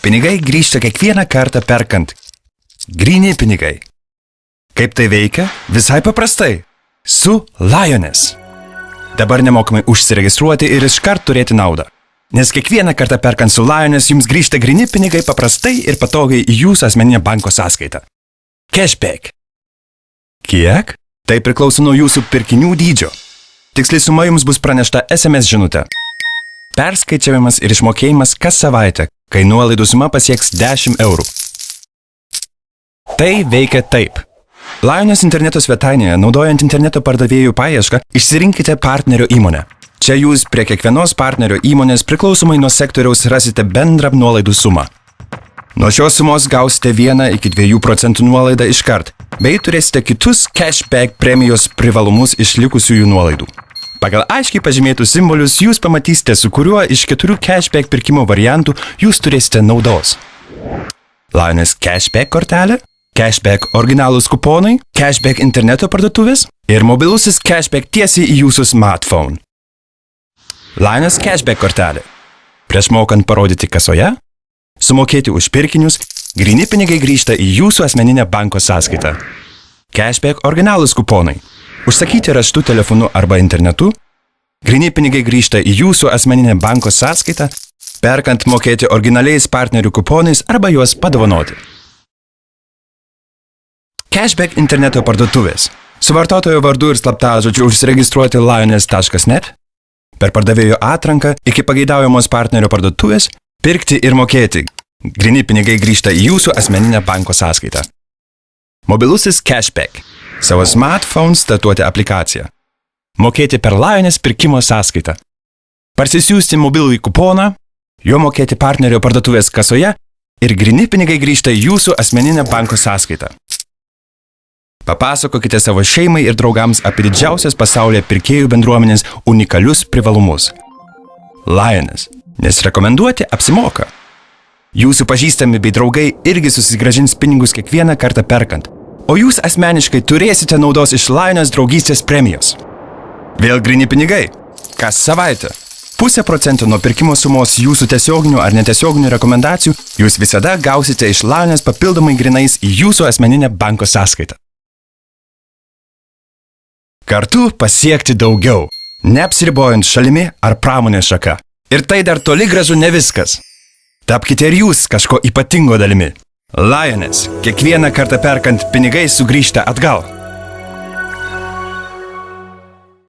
Pinigai grįžta kiekvieną kartą perkant. Gryni pinigai. Kaip tai veikia? Visai paprastai. Su Lioness. Dabar nemokamai užsiregistruoti ir iškart turėti naudą. Nes kiekvieną kartą perkant su Lioness jums grįžta gryni pinigai paprastai ir patogiai į jūsų asmeninę banko sąskaitą. Cashback. Kiek? Tai priklauso nuo jūsų pirkinių dydžio. Tiksliai suma jums bus pranešta SMS žinute. Perskaičiavimas ir išmokėjimas kas savaitę, kai nuolaidų suma pasieks 10 eurų. Tai veikia taip. Lioness interneto svetainėje, naudojant interneto pardavėjų paiešką, išsirinkite partnerio įmonę. Čia jūs prie kiekvienos partnerio įmonės priklausomai nuo sektoriaus rasite bendrą nuolaidų sumą. Nuo šios sumos gausite 1 iki 2% nuolaidą iškart, bei turėsite kitus cashback premijos privalumus iš likusiųjų nuolaidų. Pagal aiškiai pažymėtus simbolius jūs pamatysite, su kuriuo iš 4 cashback pirkimo variantų jūs turėsite naudos. Lioness cashback kortelė, cashback originalūs kuponai, cashback interneto parduotuvės ir mobilusis cashback tiesiai į jūsų smartphone. Lioness cashback kortelė. Prieš mokant parodyti kasoje, sumokėti už pirkinius, gryni pinigai grįžta į jūsų asmeninę banko sąskaitą. Cashback originalūs kuponai. Užsakyti raštu telefonu arba internetu, gryni pinigai grįžta į jūsų asmeninę banko sąskaitą, perkant mokėti originaliais partnerių kuponais arba juos padovanoti. Cashback interneto parduotuvės. Su vartotojo vardu ir slaptažodžiu užsiregistruoti lioness.net, per pardavėjo atranką iki pageidaujamos partnerio parduotuvės, pirkti ir mokėti. Gryni pinigai grįžta į jūsų asmeninę banko sąskaitą. Mobilusis cashback. Savo smartphone statuoti aplikaciją. Mokėti per Lioness pirkimo sąskaitą. Parsisiųsti mobilųjį kuponą, jo mokėti partnerio parduotuvės kasoje ir gryni pinigai grįžta į jūsų asmeninę banko sąskaitą. Papasakokite savo šeimai ir draugams apie didžiausias pasaulyje pirkėjų bendruomenės unikalius privalumus. Lioness, nes rekomenduoti apsimoka. Jūsų pažįstami bei draugai irgi susigrąžins pinigus kiekvieną kartą perkant, o jūs asmeniškai turėsite naudos iš Lioness draugystės premijos. Vėl gryni pinigai. Kas savaitę. 0,5% nuo pirkimo sumos jūsų tiesioginių ar netiesioginių rekomendacijų jūs visada gausite iš Lioness papildomai grynais į jūsų asmeninę banko sąskaitą. Kartu pasiekti daugiau, neapsiribojant šalimi ar pramonės šaka. Ir tai dar toli gražu ne viskas. Tapkite ir jūs kažko ypatingo dalimi. Lioness, kiekvieną kartą perkant pinigai sugrįžta atgal.